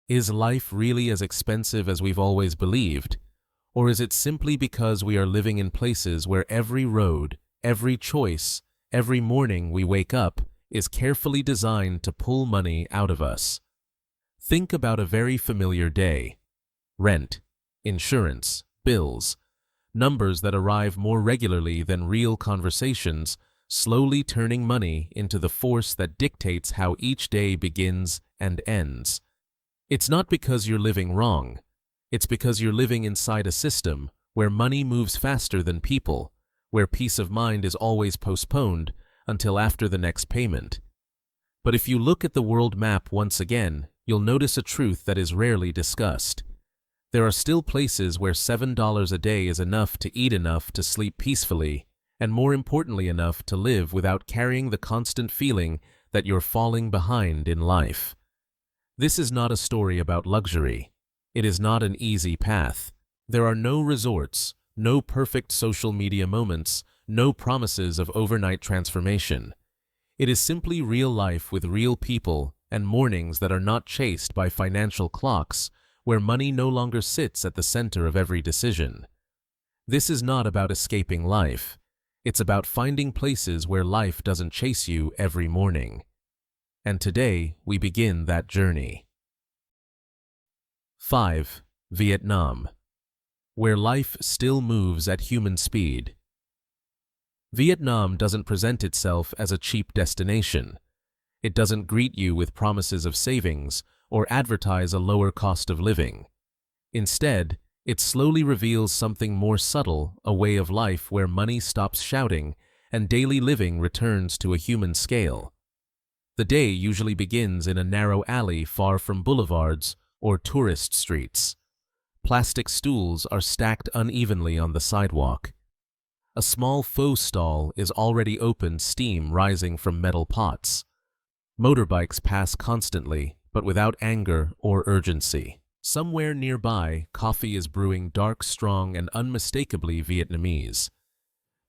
Is life really as expensive as we've always believed? Or is it simply because we are living in places where every road, every choice, every morning we wake up is carefully designed to pull money out of us? Think about a very familiar day. Rent, insurance, bills, numbers that arrive more regularly than real conversations, slowly turning money into the force that dictates how each day begins and ends. It's not because you're living wrong. It's because you're living inside a system where money moves faster than people, where peace of mind is always postponed until after the next payment. But if you look at the world map once again, you'll notice a truth that is rarely discussed. There are still places where $7 a day is enough to eat enough to sleep peacefully, and more importantly enough to live without carrying the constant feeling that you're falling behind in life. This is not a story about luxury. It is not an easy path. There are no resorts, no perfect social media moments, no promises of overnight transformation. It is simply real life with real people and mornings that are not chased by financial clocks, where money no longer sits at the center of every decision. This is not about escaping life. It's about finding places where life doesn't chase you every morning. And today, we begin that journey. 5. Vietnam, where life still moves at human speed. Vietnam doesn't present itself as a cheap destination. It doesn't greet you with promises of savings or advertise a lower cost of living. Instead, it slowly reveals something more subtle, a way of life where money stops shouting and daily living returns to a human scale. The day usually begins in a narrow alley far from boulevards or tourist streets. Plastic stools are stacked unevenly on the sidewalk. A small faux stall is already open, steam rising from metal pots. Motorbikes pass constantly, but without anger or urgency. Somewhere nearby, coffee is brewing, dark, strong, and unmistakably Vietnamese.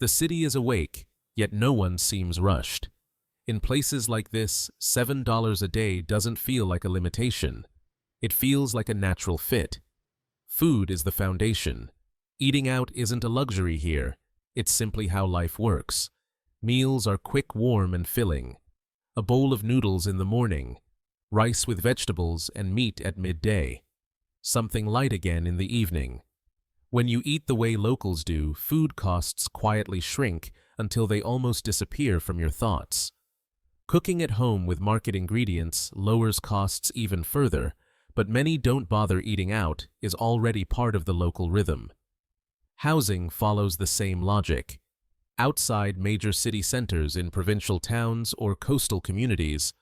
The city is awake, yet no one seems rushed. In places like this, $7 a day doesn't feel like a limitation. It feels like a natural fit. Food is the foundation. Eating out isn't a luxury here. It's simply how life works. Meals are quick, warm, and filling. A bowl of noodles in the morning, rice with vegetables and meat at midday. Something light again in the evening. When you eat the way locals do, food costs quietly shrink until they almost disappear from your thoughts. Cooking at home with market ingredients lowers costs even further, but many don't bother. Eating out is already part of the local rhythm. Housing follows the same logic. Outside major city centers in provincial towns or coastal communities,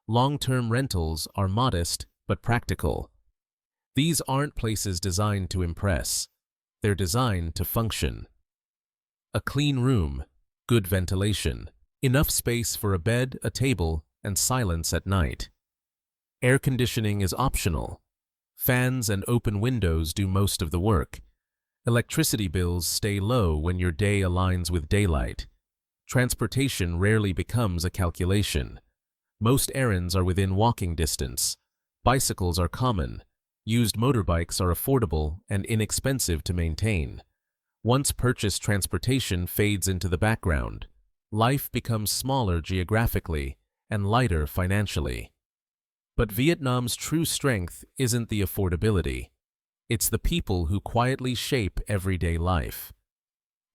long-term rentals are modest but practical. These aren't places designed to impress. They're designed to function. A clean room, good ventilation, enough space for a bed, a table, and silence at night. Air conditioning is optional. Fans and open windows do most of the work. Electricity bills stay low when your day aligns with daylight. Transportation rarely becomes a calculation. Most errands are within walking distance. Bicycles are common. Used motorbikes are affordable and inexpensive to maintain. Once purchased, transportation fades into the background. Life becomes smaller geographically and lighter financially. But Vietnam's true strength isn't the affordability. It's the people who quietly shape everyday life.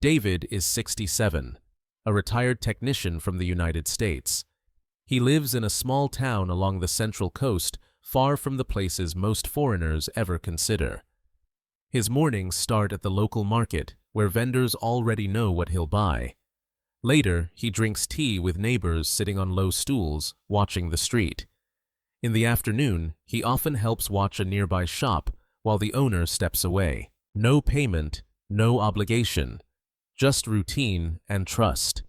David is 67, a retired technician from the United States. He lives in a small town along the central coast, far from the places most foreigners ever consider. His mornings start at the local market, where vendors already know what he'll buy. Later, he drinks tea with neighbors sitting on low stools, watching the street. In the afternoon, he often helps watch a nearby shop while the owner steps away. No payment, no obligation, just routine and trust.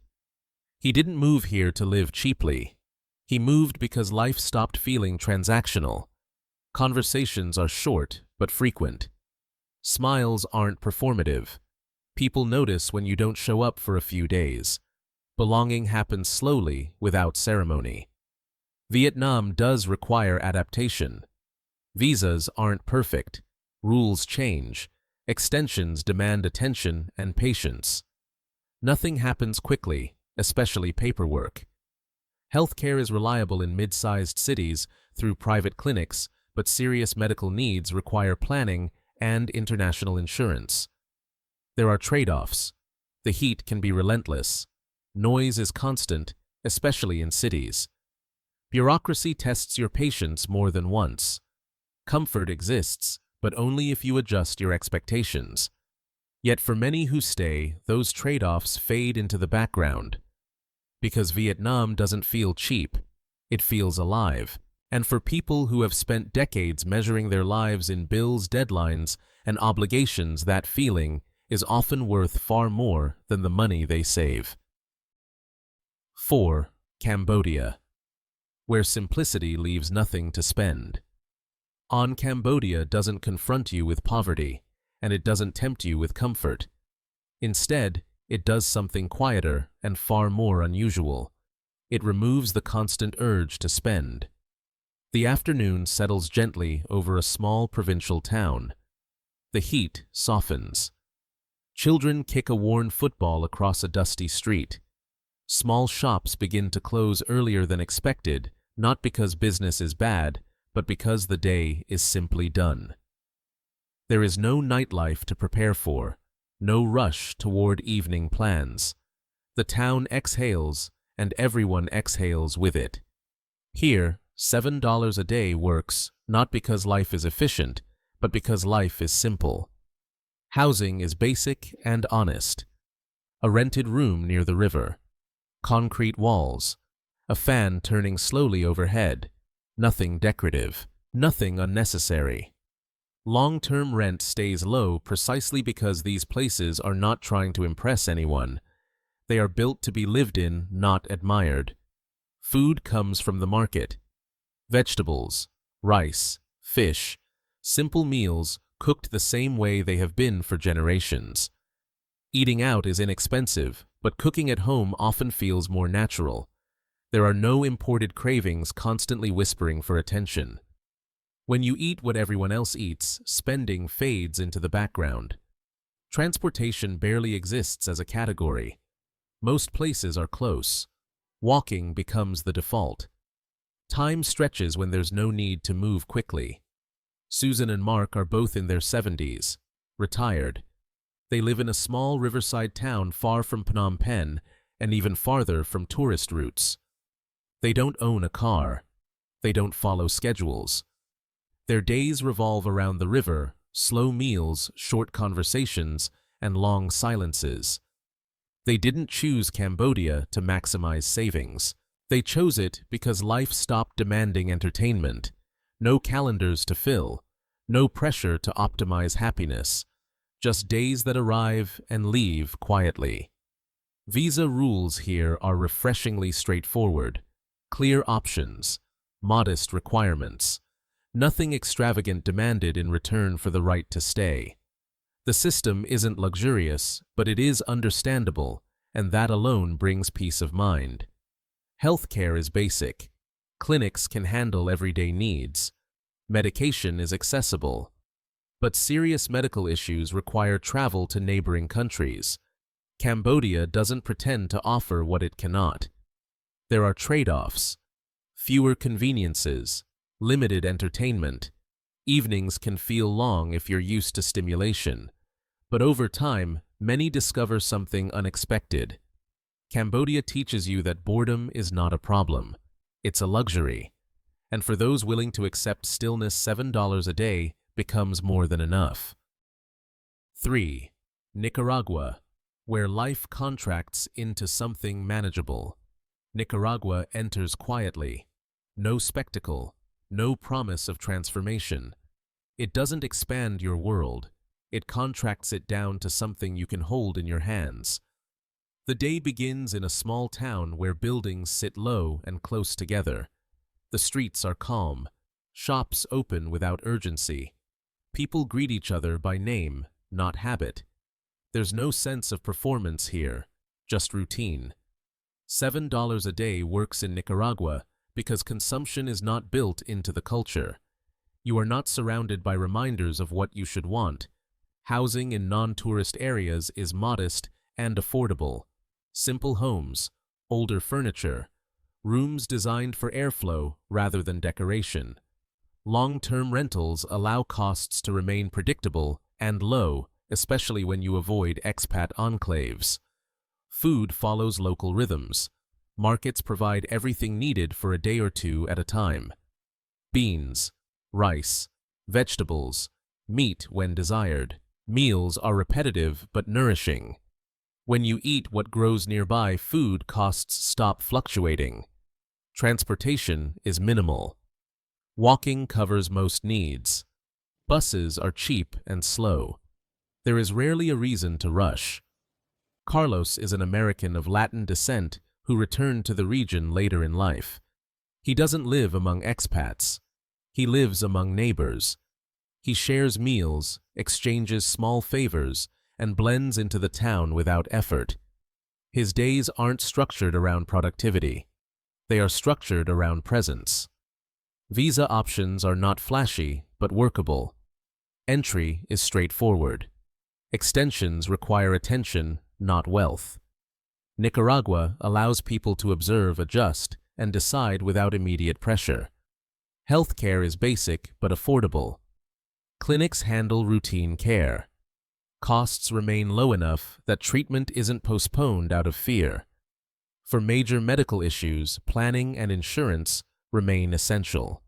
He didn't move here to live cheaply. He moved because life stopped feeling transactional. Conversations are short but frequent. Smiles aren't performative. People notice when you don't show up for a few days. Belonging happens slowly, without ceremony. Vietnam does require adaptation. Visas aren't perfect. Rules change. Extensions demand attention and patience. Nothing happens quickly, especially paperwork. Healthcare is reliable in mid-sized cities through private clinics, but serious medical needs require planning and international insurance. There are trade-offs. The heat can be relentless. Noise is constant, especially in cities. Bureaucracy tests your patience more than once. Comfort exists, but only if you adjust your expectations. Yet for many who stay, those trade-offs fade into the background. Because Vietnam doesn't feel cheap, it feels alive. And for people who have spent decades measuring their lives in bills, deadlines, and obligations, that feeling is often worth far more than the money they save. 4. Cambodia, where simplicity leaves nothing to spend. Cambodia doesn't confront you with poverty, and it doesn't tempt you with comfort. Instead, it does something quieter and far more unusual. It removes the constant urge to spend. The afternoon settles gently over a small provincial town. The heat softens. Children kick a worn football across a dusty street. Small shops begin to close earlier than expected, not because business is bad, but because the day is simply done. There is no nightlife to prepare for, no rush toward evening plans. The town exhales, and everyone exhales with it. Here, $7 a day works not because life is efficient, but because life is simple. Housing is basic and honest. A rented room near the river. Concrete walls. A fan turning slowly overhead. Nothing decorative. Nothing unnecessary. Long-term rent stays low precisely because these places are not trying to impress anyone. They are built to be lived in, not admired. Food comes from the market. Vegetables, rice, fish, simple meals cooked the same way they have been for generations. Eating out is inexpensive, but cooking at home often feels more natural. There are no imported cravings constantly whispering for attention. When you eat what everyone else eats, spending fades into the background. Transportation barely exists as a category. Most places are close. Walking becomes the default. Time stretches when there's no need to move quickly. Susan and Mark are both in their 70s, retired. They live in a small riverside town far from Phnom Penh and even farther from tourist routes. They don't own a car. They don't follow schedules. Their days revolve around the river, slow meals, short conversations, and long silences. They didn't choose Cambodia to maximize savings. They chose it because life stopped demanding entertainment. No calendars to fill, no pressure to optimize happiness. Just days that arrive and leave quietly. Visa rules here are refreshingly straightforward. Clear options, modest requirements. Nothing extravagant demanded in return for the right to stay. The system isn't luxurious, but it is understandable, and that alone brings peace of mind. Healthcare is basic. Clinics can handle everyday needs. Medication is accessible. But serious medical issues require travel to neighboring countries. Cambodia doesn't pretend to offer what it cannot. There are trade-offs. Fewer conveniences. Limited entertainment. Evenings can feel long if you're used to stimulation. But over time, many discover something unexpected. Cambodia teaches you that boredom is not a problem. It's a luxury. And for those willing to accept stillness, $7 a day becomes more than enough. 3. Nicaragua, where life contracts into something manageable. Nicaragua enters quietly. No spectacle, no promise of transformation. It doesn't expand your world. It contracts it down to something you can hold in your hands. The day begins in a small town where buildings sit low and close together. The streets are calm. Shops open without urgency. People greet each other by name, not habit. There's no sense of performance here, just routine. $7 a day works in Nicaragua because consumption is not built into the culture. You are not surrounded by reminders of what you should want. Housing in non-tourist areas is modest and affordable. Simple homes, older furniture, rooms designed for airflow rather than decoration. Long-term rentals allow costs to remain predictable and low, especially when you avoid expat enclaves. Food follows local rhythms. Markets provide everything needed for a day or two at a time. Beans, rice, vegetables, meat when desired. Meals are repetitive but nourishing. When you eat what grows nearby, food costs stop fluctuating. Transportation is minimal. Walking covers most needs. Buses are cheap and slow. There is rarely a reason to rush. Carlos is an American of Latin descent who returned to the region later in life. He doesn't live among expats. He lives among neighbors. He shares meals, exchanges small favors, and blends into the town without effort. His days aren't structured around productivity. They are structured around presence. Visa options are not flashy, but workable. Entry is straightforward. Extensions require attention, not wealth. Nicaragua allows people to observe, adjust, and decide without immediate pressure. Healthcare is basic but affordable. Clinics handle routine care. Costs remain low enough that treatment isn't postponed out of fear. For major medical issues, planning and insurance remain essential.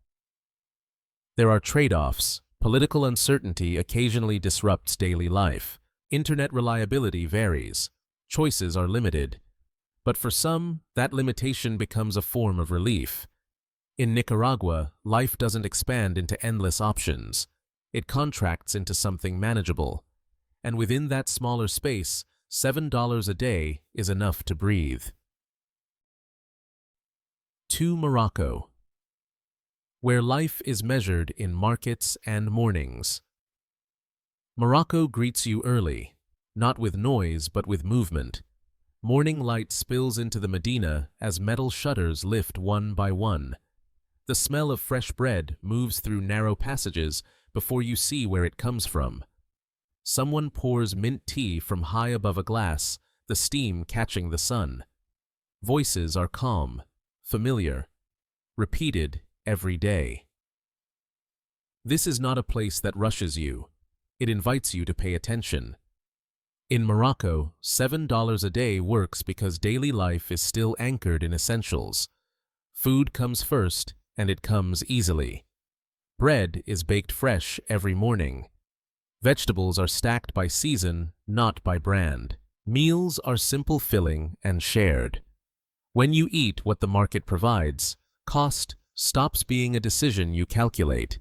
There are trade-offs. Political uncertainty occasionally disrupts daily life. Internet reliability varies. Choices are limited. But for some, that limitation becomes a form of relief. In Nicaragua, life doesn't expand into endless options. It contracts into something manageable. And within that smaller space, $7 a day is enough to breathe. To Morocco, where life is measured in markets and mornings. Morocco greets you early, not with noise but with movement. Morning light spills into the Medina as metal shutters lift one by one. The smell of fresh bread moves through narrow passages before you see where it comes from. Someone pours mint tea from high above a glass, the steam catching the sun. Voices are calm, familiar, repeated every day. This is not a place that rushes you. It invites you to pay attention. In Morocco, $7 a day works because daily life is still anchored in essentials. Food comes first, and it comes easily. Bread is baked fresh every morning. Vegetables are stacked by season, not by brand. Meals are simple, filling, and shared. When you eat what the market provides, cost stops being a decision you calculate.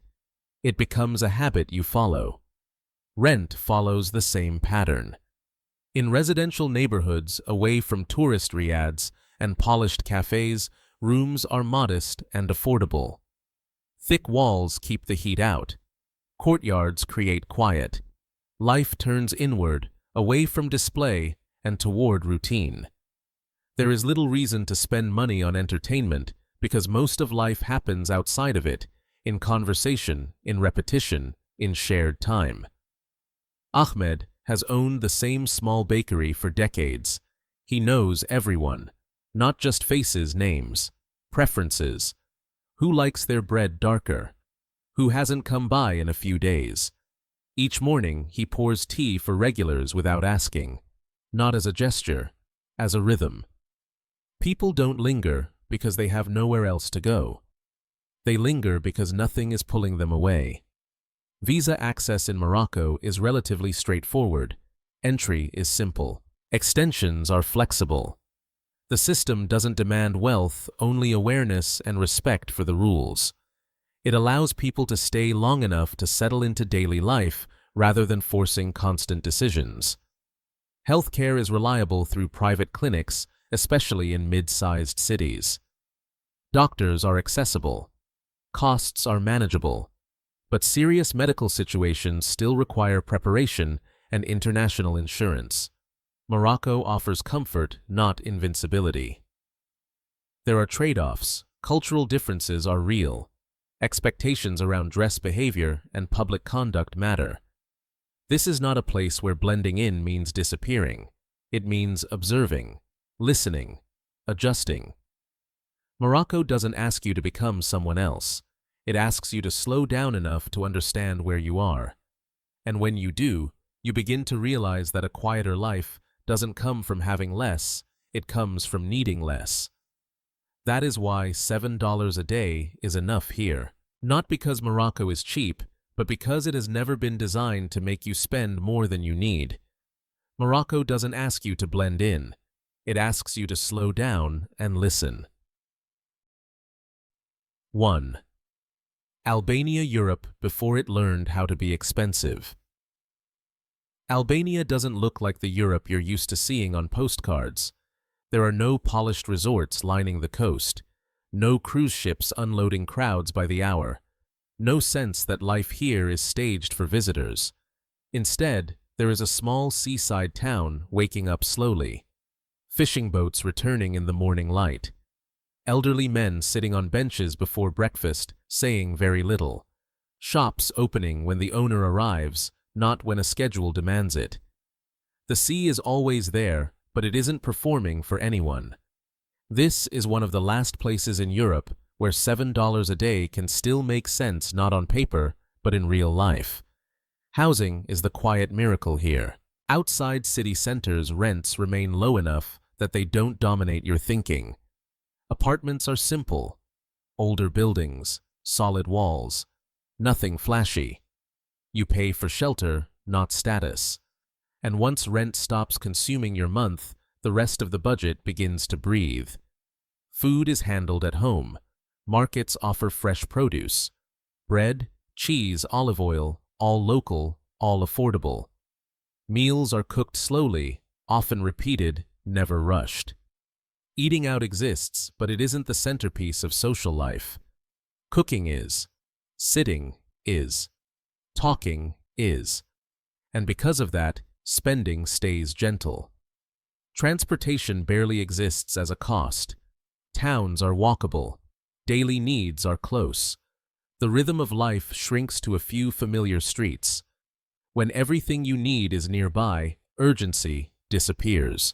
It becomes a habit you follow. Rent follows the same pattern. In residential neighborhoods away from tourist riads and polished cafes, rooms are modest and affordable. Thick walls keep the heat out. Courtyards create quiet. Life turns inward, away from display and toward routine. There is little reason to spend money on entertainment because most of life happens outside of it, in conversation, in repetition, in shared time. Ahmed has owned the same small bakery for decades. He knows everyone, not just faces, names, preferences. Who likes their bread darker? Who hasn't come by in a few days? Each morning he pours tea for regulars without asking, not as a gesture, as a rhythm. People don't linger because they have nowhere else to go. They linger because nothing is pulling them away. Visa access in Morocco is relatively straightforward. Entry is simple. Extensions are flexible. The system doesn't demand wealth, only awareness and respect for the rules. It allows people to stay long enough to settle into daily life rather than forcing constant decisions. Healthcare is reliable through private clinics, especially in mid-sized cities. Doctors are accessible. Costs are manageable. But serious medical situations still require preparation and international insurance. Morocco offers comfort, not invincibility. There are trade-offs. Cultural differences are real. Expectations around dress behavior and public conduct matter. This is not a place where blending in means disappearing. It means observing, listening, adjusting. Morocco doesn't ask you to become someone else. It asks you to slow down enough to understand where you are. And when you do, you begin to realize that a quieter life doesn't come from having less, it comes from needing less. That is why $7 a day is enough here. Not because Morocco is cheap, but because it has never been designed to make you spend more than you need. Morocco doesn't ask you to blend in. It asks you to slow down and listen. 1. Albania, Europe before it learned how to be expensive. Albania doesn't look like the Europe you're used to seeing on postcards. There are no polished resorts lining the coast, no cruise ships unloading crowds by the hour, no sense that life here is staged for visitors. Instead, there is a small seaside town waking up slowly, fishing boats returning in the morning light, elderly men sitting on benches before breakfast saying very little, shops opening when the owner arrives, not when a schedule demands it. The sea is always there, but it isn't performing for anyone. This is one of the last places in Europe where $7 a day can still make sense not on paper, but in real life. Housing is the quiet miracle here. Outside city centers, rents remain low enough that they don't dominate your thinking. Apartments are simple, older buildings, solid walls, nothing flashy. You pay for shelter, not status. And once rent stops consuming your month, the rest of the budget begins to breathe. Food is handled at home. Markets offer fresh produce. Bread, cheese, olive oil, all local, all affordable. Meals are cooked slowly, often repeated, never rushed. Eating out exists, but it isn't the centerpiece of social life. Cooking is. Sitting is. Talking is. And because of that, spending stays gentle. Transportation barely exists as a cost. Towns are walkable. Daily needs are close. The rhythm of life shrinks to a few familiar streets. When everything you need is nearby, urgency disappears.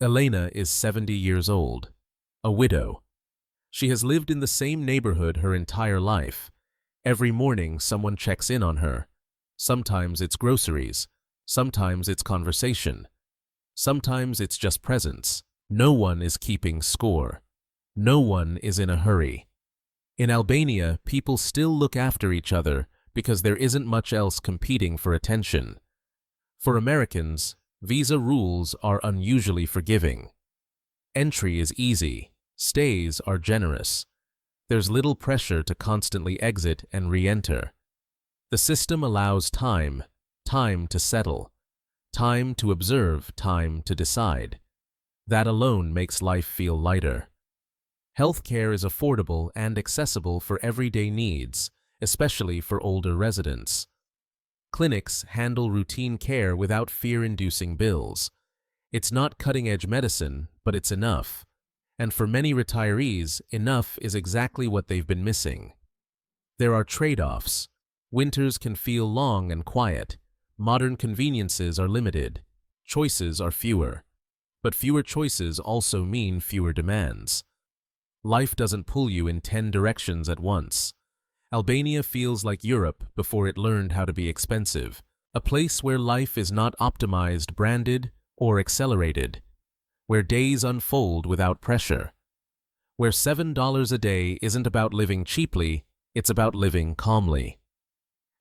Elena is 70 years old, a widow. She has lived in the same neighborhood her entire life. Every morning someone checks in on her. Sometimes it's groceries. Sometimes it's conversation. Sometimes it's just presence. No one is keeping score. No one is in a hurry. In Albania, people still look after each other because there isn't much else competing for attention. For Americans, visa rules are unusually forgiving. Entry is easy. Stays are generous. There's little pressure to constantly exit and re-enter. The system allows time to settle, time to observe, time to decide. That alone makes life feel lighter. Healthcare is affordable and accessible for everyday needs, especially for older residents. Clinics handle routine care without fear-inducing bills. It's not cutting-edge medicine, but it's enough. And for many retirees, enough is exactly what they've been missing. There are trade-offs. Winters can feel long and quiet. Modern conveniences are limited. Choices are fewer. But fewer choices also mean fewer demands. Life doesn't pull you in 10 directions at once. Albania feels like Europe before it learned how to be expensive, a place where life is not optimized, branded, or accelerated, where days unfold without pressure, where $7 a day isn't about living cheaply, it's about living calmly.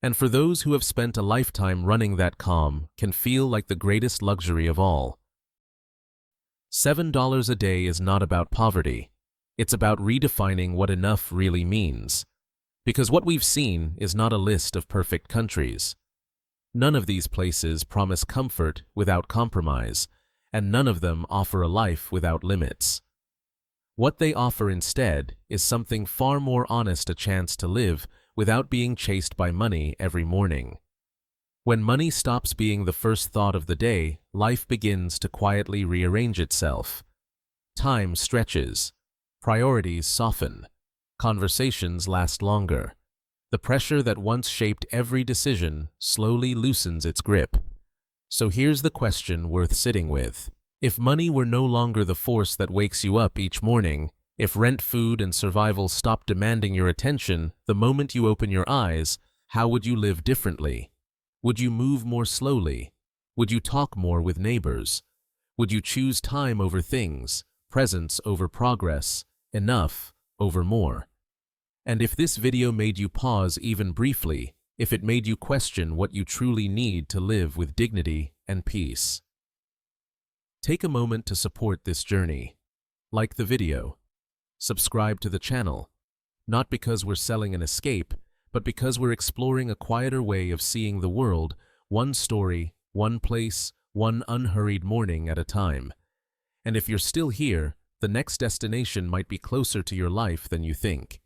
And for those who have spent a lifetime running that calm can feel like the greatest luxury of all. $7 a day is not about poverty. It's about redefining what enough really means. Because what we've seen is not a list of perfect countries. None of these places promise comfort without compromise, and none of them offer a life without limits. What they offer instead is something far more honest, a chance to live without being chased by money every morning. When money stops being the first thought of the day, life begins to quietly rearrange itself. Time stretches. Priorities soften. Conversations last longer. The pressure that once shaped every decision slowly loosens its grip. So here's the question worth sitting with. If money were no longer the force that wakes you up each morning, if rent, food, and survival stopped demanding your attention the moment you open your eyes, how would you live differently? Would you move more slowly? Would you talk more with neighbors? Would you choose time over things, presence over progress, enough over more? And if this video made you pause even briefly, if it made you question what you truly need to live with dignity and peace, take a moment to support this journey. Like the video. Subscribe to the channel, not because we're selling an escape, but because we're exploring a quieter way of seeing the world, one story, one place, one unhurried morning at a time. And if you're still here, the next destination might be closer to your life than you think.